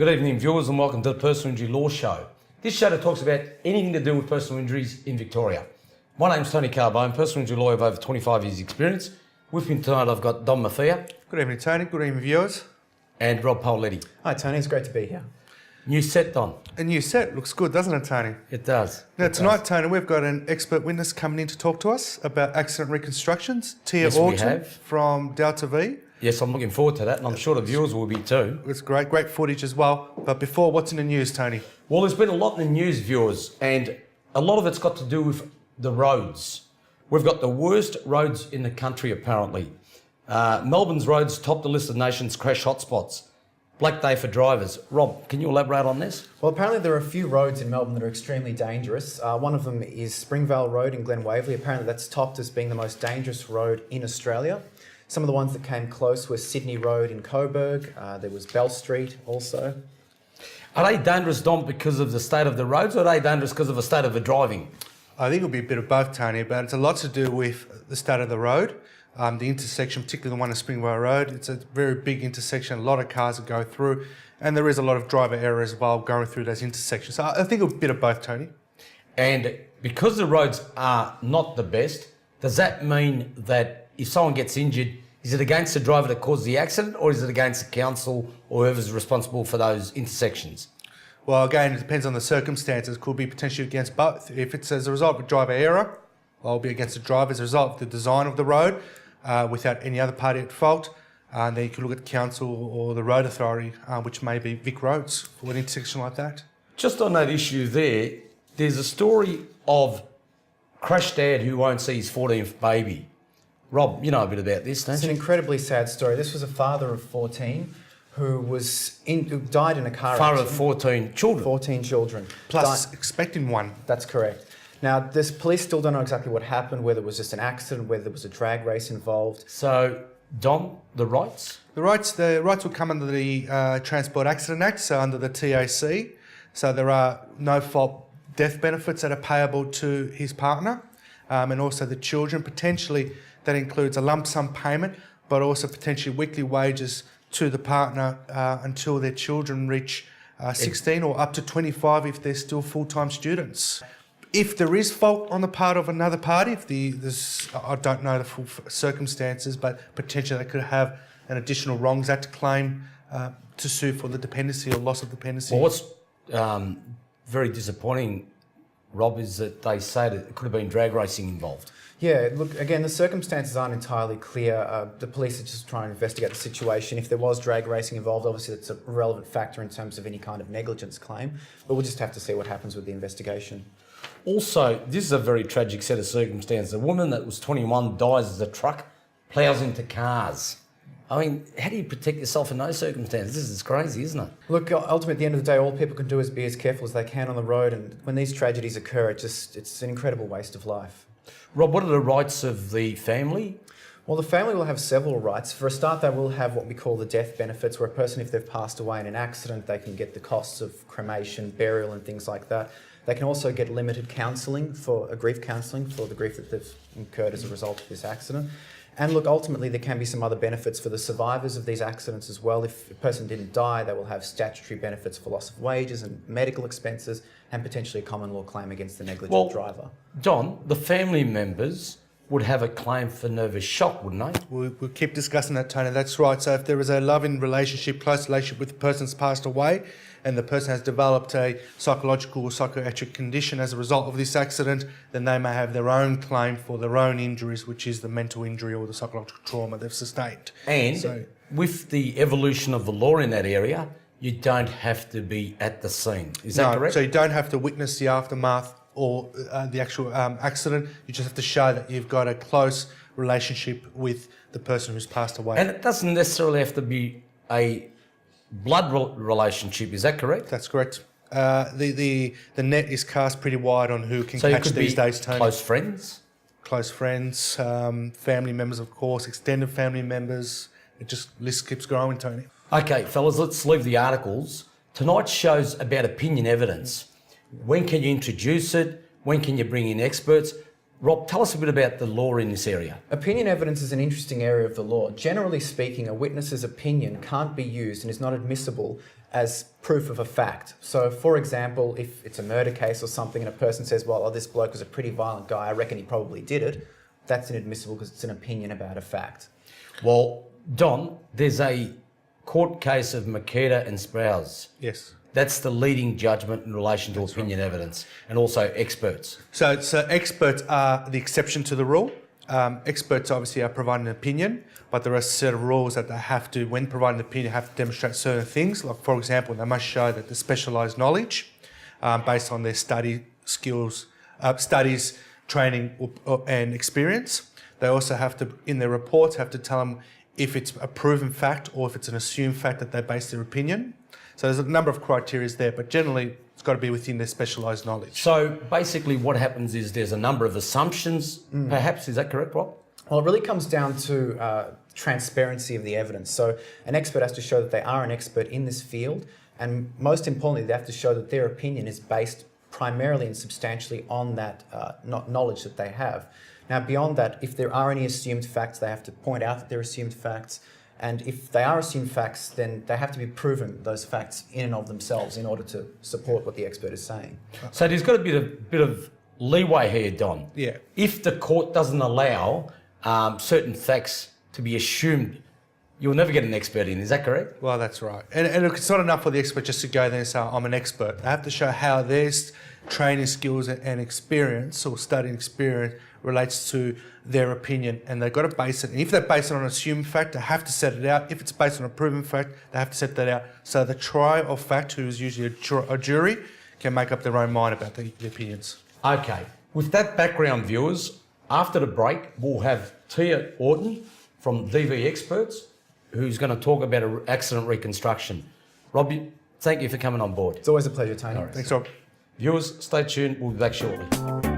Good evening, viewers, and welcome to the Personal Injury Law Show. This show talks about anything to do with personal injuries in Victoria. My name's Tony Carbone, personal injury lawyer of over 25 years' experience. With me tonight, I've got Don Maffia. Good evening, Tony. Good evening, viewers. And Rob Paoletti. Hi, Tony. It's great to be here. New set, Don. A new set. Looks good, doesn't it, Tony? It does. Now, tonight, Tony, we've got an expert witness coming in to talk to us about accident reconstructions. Tia Orton from Delta V. Yes, I'm looking forward to that, and I'm sure the viewers will be too. It's great footage as well. But before, what's in the news, Tony? Well, there's been a lot in the news, viewers, and a lot of it's got to do with the roads. We've got the worst roads in the country, apparently. Melbourne's roads top the list of nation's crash hotspots. Black day for drivers. Rob, can you elaborate on this? Well, apparently there are a few roads in Melbourne that are extremely dangerous. One of them is Springvale Road in Glen Waverley. Apparently that's topped as being the most dangerous road in Australia. Some of the ones that came close were Sydney Road in Coburg. There was Bell Street also. Are they dangerous, Dom, because of the state of the roads, or are they dangerous because of the state of the driving? I think it'll be a bit of both, Tony, but it's a lot to do with the state of the road. The intersection, particularly the one in Springvale Road, it's a very big intersection, a lot of cars that go through, and there is a lot of driver error as well going through those intersections. So I think a bit of both, Tony. And because the roads are not the best, does that mean that if someone gets injured, is it against the driver that caused the accident, or is it against the council or whoever's responsible for those intersections? Well, again, it depends on the circumstances. It could be potentially against both. If it's as a result of driver error, well, it'll be against the driver as a result of the design of the road without any other party at fault. Then you could look at the council or the road authority, which may be Vic Roads, for an intersection like that. Just on that issue there's a story of crash dad who won't see his 14th baby. Rob, you know a bit about this, don't you? It's an incredibly sad story. This was a father of 14 who died in a car accident. Father of 14 children. 14 children. Plus expecting one. That's correct. Now, this police still don't know exactly what happened, whether it was just an accident, whether there was a drag race involved. So, Dom, the rights? The rights will come under the Transport Accident Act, so under the TAC. So there are no-fault death benefits that are payable to his partner, and also the children. Potentially, that includes a lump sum payment, but also potentially weekly wages to the partner until their children reach 16 or up to 25 if they're still full-time students. If there is fault on the part of another party, I don't know the full circumstances, but potentially they could have an additional wrongs act claim to sue for the dependency or loss of dependency. Well, what's very disappointing, Rob, is that they say that it could have been drag racing involved. Yeah, look, again, the circumstances aren't entirely clear. The police are just trying to investigate the situation. If there was drag racing involved, obviously that's a relevant factor in terms of any kind of negligence claim, but we'll just have to see what happens with the investigation. Also, this is a very tragic set of circumstances. A woman that was 21 dies as a truck ploughs into cars. I mean, how do you protect yourself in those circumstances? This is crazy, isn't it? Look, ultimately, at the end of the day, all people can do is be as careful as they can on the road, and when these tragedies occur, it's an incredible waste of life. Rob, what are the rights of the family? Well, the family will have several rights. For a start, they will have what we call the death benefits, where a person, if they've passed away in an accident, they can get the costs of cremation, burial and things like that. They can also get limited counselling, grief counselling for the grief that they've incurred as a result of this accident. And look, ultimately, there can be some other benefits for the survivors of these accidents as well. If a person didn't die, they will have statutory benefits for loss of wages and medical expenses, and potentially a common law claim against the negligent driver. John, the family members would have a claim for nervous shock, wouldn't they? We'll keep discussing that, Tony. That's right. So if there is a loving relationship, close relationship with the person that's passed away, and the person has developed a psychological or psychiatric condition as a result of this accident, then they may have their own claim for their own injuries, which is the mental injury or the psychological trauma they've sustained. And with the evolution of the law in that area, you don't have to be at the scene. Is that correct? So you don't have to witness the aftermath or the actual accident. You just have to show that you've got a close relationship with the person who's passed away. And it doesn't necessarily have to be a blood relationship, is that correct? That's correct. The net is cast pretty wide on who can catch these days, Tony. Close friends? Close friends, family members, of course, extended family members. List keeps growing, Tony. Okay, fellas, let's leave the articles. Tonight's show's about opinion evidence. When can you introduce it? When can you bring in experts? Rob, tell us a bit about the law in this area. Opinion evidence is an interesting area of the law. Generally speaking, a witness's opinion can't be used and is not admissible as proof of a fact. So, for example, if it's a murder case or something and a person says, well, this bloke was a pretty violent guy, I reckon he probably did it, that's inadmissible because it's an opinion about a fact. Well, Don, there's a court case of Makeda and Sprouse. Yes. That's the leading judgment in relation to opinion evidence and also experts. So experts are the exception to the rule. Experts obviously are providing an opinion, but there are set of rules that they have to, when providing an opinion, have to demonstrate certain things. Like, for example, they must show that the specialised knowledge based on their study skills, studies, training and experience. They also have to, in their reports, have to tell them if it's a proven fact or if it's an assumed fact that they base their opinion. So there's a number of criteria there, but generally it's got to be within their specialised knowledge. So basically what happens is there's a number of assumptions, perhaps, is that correct, Rob? Well, it really comes down to transparency of the evidence. So an expert has to show that they are an expert in this field, and most importantly, they have to show that their opinion is based primarily and substantially on that knowledge that they have. Now, beyond that, if there are any assumed facts, they have to point out that they're assumed facts. And if they are assumed facts, then they have to be proven, those facts, in and of themselves in order to support what the expert is saying. So there's got to be a bit of leeway here, Don. Yeah. If the court doesn't allow certain facts to be assumed, you'll never get an expert in, is that correct? Well, that's right. And look, it's not enough for the expert just to go there and say, I'm an expert. They have to show how their training skills and experience or studying experience relates to their opinion, and they've got to base it. And if they base it on an assumed fact, they have to set it out. If it's based on a proven fact, they have to set that out. So the trier of fact, who is usually a jury, can make up their own mind about the opinions. Okay. With that background, viewers, after the break, we'll have Tia Orton from DV Experts, who's going to talk about accident reconstruction. Robbie, thank you for coming on board. It's always a pleasure, Tony. Thanks, Rob. Viewers, stay tuned. We'll be back shortly.